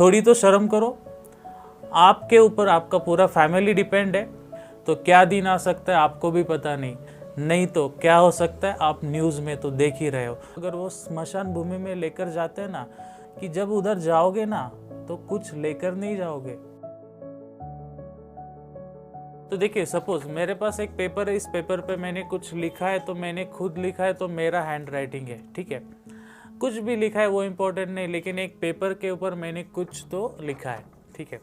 थोड़ी तो शर्म करो। आपके ऊपर आपका पूरा फैमिली डिपेंड है, तो क्या दिन आ सकता है आपको भी पता नहीं तो क्या हो सकता है आप न्यूज़ में तो देख ही रहे हो। अगर वो स्मशान भूमि में लेकर जाते हैं ना, कि जब उधर जाओगे ना तो कुछ लेकर नहीं जाओगे। तो देखिए, सपोज मेरे पास एक पेपर है, इस पेपर पे मैंने कुछ लिखा है, तो मैंने खुद लिखा है, तो मेरा हैंड राइटिंग है, ठीक है। कुछ भी लिखा है वो इम्पोर्टेंट नहीं, लेकिन एक पेपर के ऊपर मैंने कुछ तो लिखा है, ठीक है।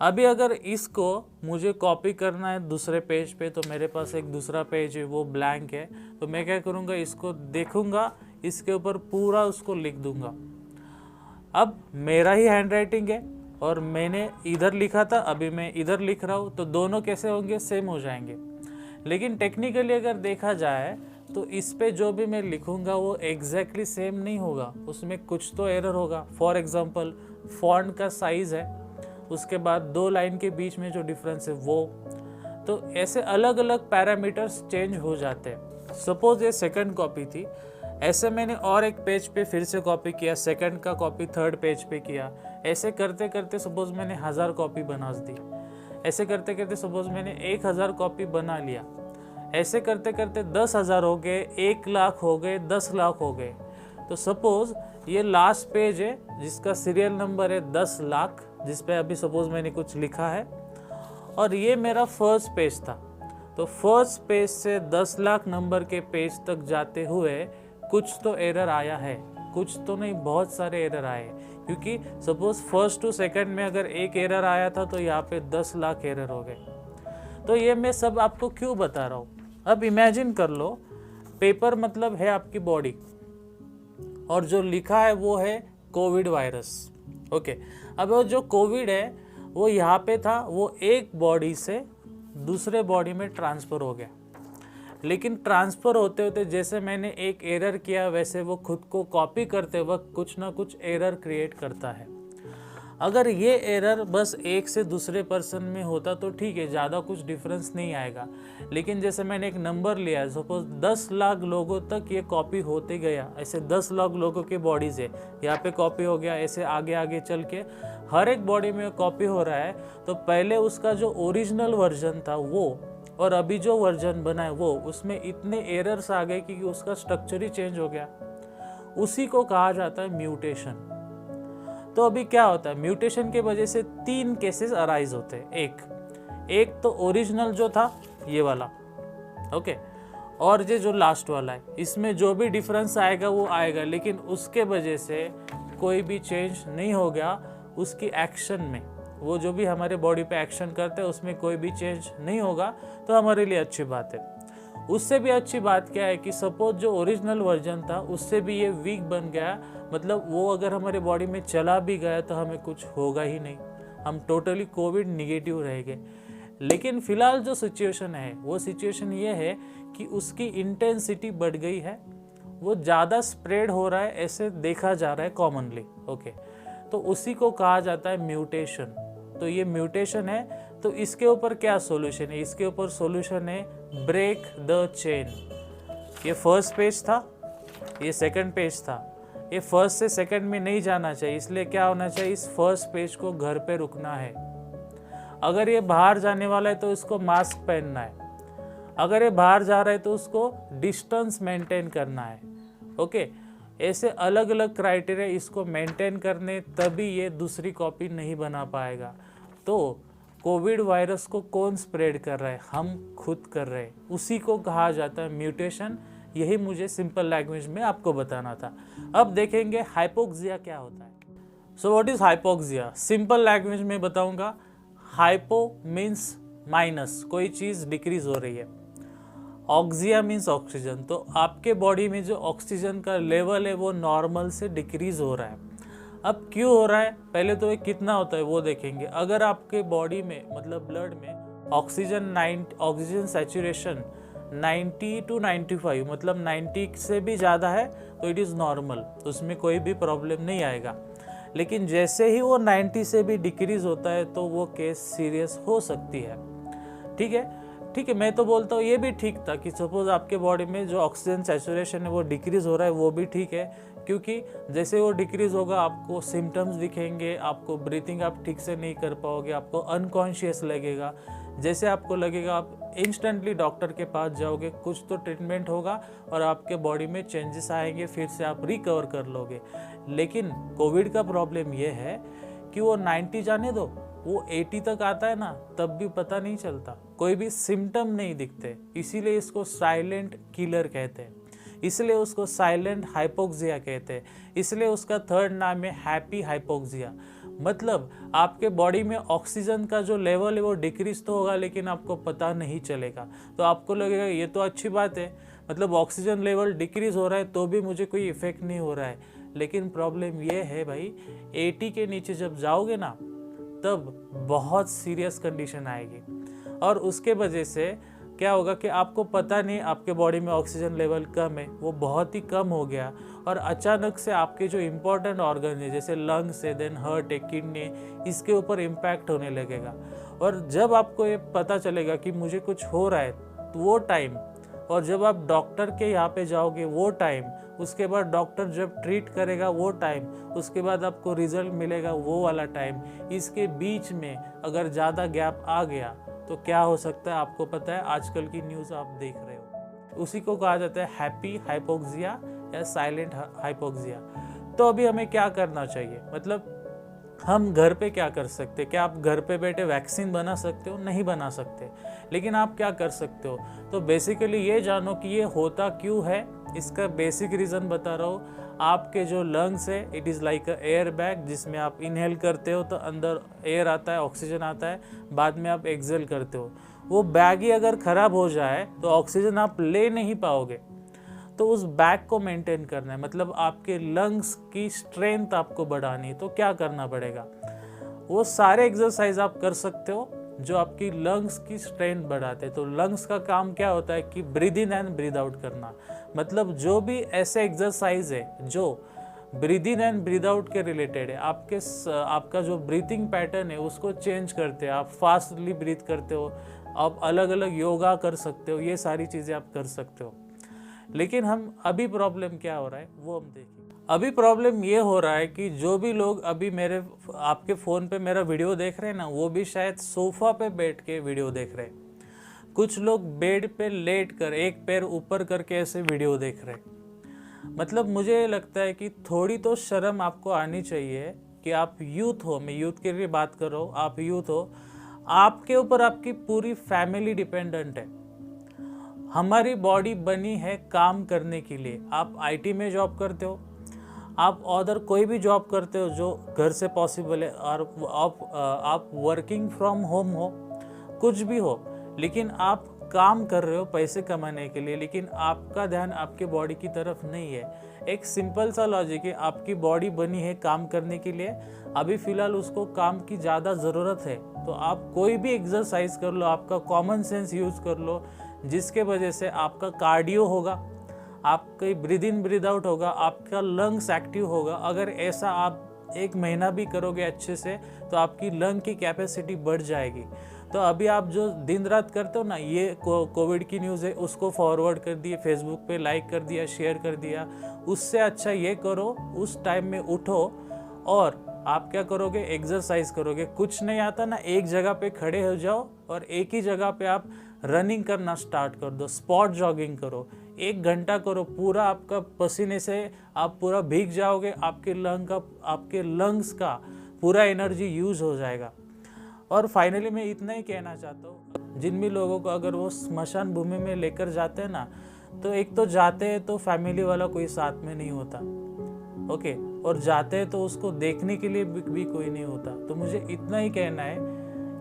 अभी अगर इसको मुझे कॉपी करना है दूसरे पेज पे, तो मेरे पास एक दूसरा पेज है वो ब्लैंक है, तो मैं क्या करूँगा, इसको देखूंगा, इसके ऊपर पूरा उसको लिख दूंगा। अब मेरा ही हैंड राइटिंग है और मैंने इधर लिखा था, अभी मैं इधर लिख रहा हूँ, तो दोनों कैसे होंगे, सेम हो जाएंगे। लेकिन टेक्निकली अगर देखा जाए तो इस पे जो भी मैं लिखूंगा वो एग्जैक्टली सेम नहीं होगा, उसमें कुछ तो एरर होगा। फॉर एग्जांपल फॉन्ट का साइज है, उसके बाद 2 लाइन के बीच में जो डिफरेंस है वो, तो ऐसे अलग अलग पैरामीटर्स चेंज हो जाते हैं। सपोज ये सेकंड कॉपी थी, ऐसे मैंने और एक पेज पे फिर से कॉपी किया, सेकंड का कॉपी थर्ड पेज पे किया, ऐसे करते करते सपोज मैंने 1000 कॉपी बना दी, ऐसे करते करते सपोज मैंने 1000 कॉपी बना लिया, ऐसे करते करते 10,000 हो गए, 1 लाख हो गए, 10 लाख हो गए। तो सपोज ये लास्ट पेज है जिसका सीरियल नंबर है 10 लाख, जिस पे अभी सपोज मैंने कुछ लिखा है, और ये मेरा फर्स्ट पेज था। तो फर्स्ट पेज से 10 लाख नंबर के पेज तक जाते हुए कुछ तो एरर आया है, कुछ तो नहीं, बहुत सारे एरर आए, क्योंकि सपोज फर्स्ट टू सेकंड में अगर एक एरर आया था तो यहाँ पे 10 लाख एरर हो गए। तो ये मैं सब आपको क्यों बता रहा हूँ, अब इमेजिन कर लो, पेपर मतलब है आपकी बॉडी, और जो लिखा है वो है कोविड वायरस, ओके। अब वो जो कोविड है वो यहाँ पे था, वो एक बॉडी से दूसरे बॉडी में ट्रांसफ़र हो गया, लेकिन ट्रांसफ़र होते होते जैसे मैंने एक एरर किया, वैसे वो खुद को कॉपी करते वक्त कुछ ना कुछ एरर क्रिएट करता है। अगर ये एरर बस एक से दूसरे पर्सन में होता तो ठीक है, ज़्यादा कुछ डिफरेंस नहीं आएगा। लेकिन जैसे मैंने एक नंबर लिया है, सपोज 10 लाख लोगों तक ये कॉपी होते गया, ऐसे 10 लाख लोगों की बॉडीज़ है, यहाँ पे कॉपी हो गया, ऐसे आगे आगे चल के हर एक बॉडी में कॉपी हो रहा है। तो पहले उसका जो ओरिजिनल वर्जन था वो, और अभी जो वर्जन बना है वो, उसमें इतने एरर्स आ गए कि उसका स्ट्रक्चर ही चेंज हो गया। उसी को कहा जाता है म्यूटेशन। तो अभी क्या होता है, म्यूटेशन के वजह से 3 केसेस अराइज होते हैं। एक तो ओरिजिनल जो था ये वाला, ओके, और ये जो लास्ट वाला है, इसमें जो भी डिफरेंस आएगा वो आएगा, लेकिन उसके वजह से कोई भी चेंज नहीं हो गया उसकी एक्शन में। वो जो भी हमारे बॉडी पे एक्शन करते हैं उसमें कोई भी चेंज नहीं होगा, तो हमारे लिए अच्छी बात है। उससे भी अच्छी बात क्या है कि सपोज जो ओरिजिनल वर्जन था उससे भी ये वीक बन गया, मतलब वो अगर हमारे बॉडी में चला भी गया तो हमें कुछ होगा ही नहीं, हम टोटली कोविड निगेटिव रहेंगे। लेकिन फिलहाल जो सिचुएशन है वो सिचुएशन ये है कि उसकी इंटेंसिटी बढ़ गई है, वो ज़्यादा स्प्रेड हो रहा है, ऐसे देखा जा रहा है कॉमनली, ओके। तो उसी को कहा जाता है म्यूटेशन। तो ये म्यूटेशन है, तो इसके ऊपर क्या सॉल्यूशन है, इसके ऊपर सॉल्यूशन है ब्रेक द चेन। ये फर्स्ट पेज था, ये सेकंड पेज था, ये फर्स्ट से सेकंड में नहीं जाना चाहिए, इसलिए क्या होना चाहिए, इस फर्स्ट पेज को घर पे रुकना है। अगर ये बाहर जाने वाला है तो इसको मास्क पहनना है, अगर ये बाहर जा रहा है तो उसको डिस्टेंस मेंटेन करना है, ओके। ऐसे अलग अलग क्राइटेरिया इसको मेंटेन करने, तभी ये दूसरी कॉपी नहीं बना पाएगा। तो कोविड वायरस को कौन स्प्रेड कर रहा है, हम खुद कर रहे हैं, उसी को कहा जाता है म्यूटेशन। यही मुझे सिंपल लैंग्वेज में आपको बताना था। अब देखेंगे हाइपोक्सिया क्या होता है। So what is hypoxia, simple language में बताऊंगा। हाइपो मीन्स माइनस, कोई चीज़ डिक्रीज हो रही है, ऑक्सिया मीन्स ऑक्सीजन, तो आपके बॉडी में जो ऑक्सीजन का लेवल है वो नॉर्मल से डिक्रीज हो रहा है। अब क्यों हो रहा है, पहले तो ये कितना होता है वो देखेंगे। अगर आपके बॉडी में मतलब ब्लड में ऑक्सीजन सैचुरेशन 90 to 95 मतलब 90 से भी ज़्यादा है तो इट इज़ नॉर्मल, उसमें कोई भी प्रॉब्लम नहीं आएगा। लेकिन जैसे ही वो 90 से भी डिक्रीज होता है तो वो केस सीरियस हो सकती है, ठीक है। मैं तो बोलता हूँ ये भी ठीक था कि सपोज आपके बॉडी में जो ऑक्सीजन सैचुरेशन है वो डिक्रीज हो रहा है, वो भी ठीक है। क्योंकि जैसे वो डिक्रीज होगा आपको सिम्टम्स दिखेंगे, आपको ब्रीथिंग आप ठीक से नहीं कर पाओगे, आपको अनकॉन्शियस लगेगा। जैसे आपको लगेगा आप इंस्टेंटली डॉक्टर के पास जाओगे, कुछ तो ट्रीटमेंट होगा और आपके बॉडी में चेंजेस आएंगे, फिर से आप रिकवर कर लोगे। लेकिन कोविड का प्रॉब्लम ये है कि वो 90 जाने दो, वो 80 तक आता है ना, तब भी पता नहीं चलता, कोई भी सिम्टम नहीं दिखते। इसीलिए इसको साइलेंट किलर कहते हैं, इसलिए उसको साइलेंट हाइपोक्सिया कहते हैं, इसलिए उसका थर्ड नाम है हैप्पी हाइपोक्सिया। मतलब आपके बॉडी में ऑक्सीजन का जो लेवल है वो डिक्रीज तो होगा, लेकिन आपको पता नहीं चलेगा। तो आपको लगेगा ये तो अच्छी बात है, मतलब ऑक्सीजन लेवल डिक्रीज हो रहा है तो भी मुझे कोई इफेक्ट नहीं हो रहा है। लेकिन प्रॉब्लम ये है भाई, 80 के नीचे जब जाओगे ना, तब बहुत सीरियस कंडीशन आएगी। और उसके वजह से क्या होगा कि आपको पता नहीं आपके बॉडी में ऑक्सीजन लेवल कम है, वो बहुत ही कम हो गया, और अचानक से आपके जो इम्पोर्टेंट ऑर्गन है जैसे लंग्स है, देन हार्ट है, किडनी, इसके ऊपर इम्पैक्ट होने लगेगा। और जब आपको ये पता चलेगा कि मुझे कुछ हो रहा है, तो वो टाइम, और जब आप डॉक्टर के यहाँ पे जाओगे वो टाइम, उसके बाद डॉक्टर जब ट्रीट करेगा वो टाइम, उसके बाद आपको रिजल्ट मिलेगा वो वाला टाइम, इसके बीच में अगर ज़्यादा गैप आ गया तो क्या हो सकता है आपको पता है। आजकल की न्यूज़ आप देख रहे हो, उसी को कहा जाता है हैप्पी हाइपोक्सिया या साइलेंट हाइपोक्सिया। तो अभी हमें क्या करना चाहिए, मतलब हम घर पे क्या कर सकते हैं? क्या आप घर पे बैठे वैक्सीन बना सकते हो? नहीं बना सकते। लेकिन आप क्या कर सकते हो, तो बेसिकली ये जानो कि ये होता क्यों है। इसका बेसिक रीज़न बता रहा हूँ। आपके जो लंग्स है, it is like a air bag, जिसमें आप इनहेल करते हो तो अंदर एयर आता है, ऑक्सीजन आता है, बाद में आप एक्सहेल करते हो। वो बैग ही अगर ख़राब हो जाए तो ऑक्सीजन आप ले नहीं पाओगे। तो उस बैग को मेंटेन करना है, मतलब आपके लंग्स की स्ट्रेंथ आपको बढ़ानी है। तो क्या करना पड़ेगा, वो सारे एक्सरसाइज आप कर सकते हो जो आपकी लंग्स की स्ट्रेंथ बढ़ाते हैं। तो लंग्स का काम क्या होता है कि breathe in and breathe out करना। मतलब जो भी ऐसे एक्सरसाइज है जो breathe in and breathe out के रिलेटेड है, आपका जो ब्रीथिंग पैटर्न है उसको चेंज करते हैं। आप फास्टली ब्रीथ करते हो, आप अलग अलग योगा कर सकते हो, ये सारी चीज़ें आप कर सकते हो। लेकिन हम अभी प्रॉब्लम क्या हो रहा है वो हम देखें। अभी प्रॉब्लम ये हो रहा है कि जो भी लोग अभी आपके फ़ोन पे मेरा वीडियो देख रहे हैं ना, वो भी शायद सोफ़ा पे बैठ के वीडियो देख रहे हैं। कुछ लोग बेड पे लेट कर एक पैर ऊपर करके ऐसे वीडियो देख रहे हैं। मतलब मुझे लगता है कि थोड़ी तो शर्म आपको आनी चाहिए कि आप यूथ हो, मैं यूथ के लिए बात कर रहा हूँ, आप यूथ हो, आपके ऊपर आपकी पूरी फैमिली डिपेंडेंट है। हमारी बॉडी बनी है काम करने के लिए। आप आईटी में जॉब करते हो, आप अदर कोई भी जॉब करते हो जो घर से पॉसिबल है, और आप वर्किंग फ्रॉम होम हो, कुछ भी हो, लेकिन आप काम कर रहे हो पैसे कमाने के लिए, लेकिन आपका ध्यान आपके बॉडी की तरफ नहीं है। एक सिंपल सा लॉजिक है, आपकी बॉडी बनी है काम करने के लिए, अभी फ़िलहाल उसको काम की ज़्यादा ज़रूरत है, तो आप कोई भी एक्सरसाइज कर लो, आपका कॉमन सेंस यूज़ कर लो, जिसके वजह से आपका कार्डियो होगा, आपका ब्रीद इन ब्रीद आउट होगा, आपका लंग्स एक्टिव होगा। अगर ऐसा आप 1 महीना भी करोगे अच्छे से, तो आपकी लंग की कैपेसिटी बढ़ जाएगी। तो अभी आप जो दिन रात करते हो ना, ये कोविड की न्यूज़ है, उसको फॉरवर्ड कर दिए, फेसबुक पे लाइक कर दिया, शेयर कर दिया, उससे अच्छा ये करो, उस टाइम में उठो और आप क्या करोगे, एक्सरसाइज करोगे। कुछ नहीं आता ना, एक जगह पे खड़े हो जाओ और एक ही जगह पे आप रनिंग करना स्टार्ट कर दो, स्पॉट जॉगिंग करो, 1 घंटा करो, पूरा आपका पसीने से आप पूरा भीग जाओगे, आपके लंग्स का पूरा एनर्जी यूज हो जाएगा। और फाइनली मैं इतना ही कहना चाहता हूँ, जिन भी लोगों को अगर वो स्मशान भूमि में लेकर जाते हैं ना, तो एक तो जाते हैं तो फैमिली वाला कोई साथ में नहीं होता, ओके, और जाते हैं तो उसको देखने के लिए भी कोई नहीं होता। तो मुझे इतना ही कहना है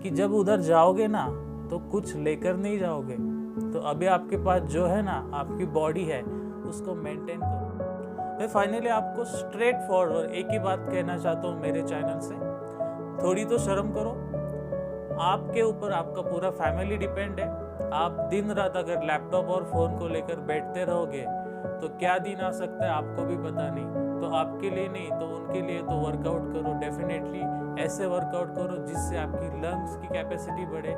कि जब उधर जाओगे ना, तो कुछ लेकर नहीं जाओगे। तो अभी आपके पास जो है ना, आपकी बॉडी है, उसको मेंटेन करो। मैं फाइनली आपको स्ट्रेट फॉरवर्ड एक ही बात कहना चाहता हूँ मेरे चैनल से, थोड़ी तो शर्म करो। आपके ऊपर आपका पूरा फैमिली डिपेंड है। आप दिन रात अगर लैपटॉप और फ़ोन को लेकर बैठते रहोगे तो क्या दिन आ सकता है आपको भी पता नहीं। तो आपके लिए नहीं तो उनके लिए तो वर्कआउट करो, डेफिनेटली ऐसे वर्कआउट करो जिससे आपकी लंग्स की कैपेसिटी बढ़े।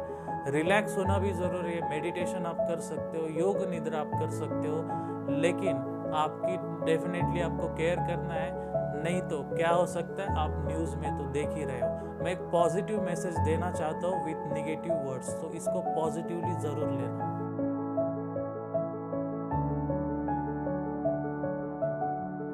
रिलैक्स होना भी ज़रूरी है, मेडिटेशन आप कर सकते हो, योग निद्रा आप कर सकते हो, लेकिन आपकी डेफिनेटली आपको केयर करना है, नहीं तो क्या हो सकता है, आप न्यूज़ में तो देख ही रहे हो। मैं एक पॉजिटिव मैसेज देना चाहता हूँ विथ निगेटिव वर्ड्स, तो इसको पॉजिटिवली ज़रूर लेना।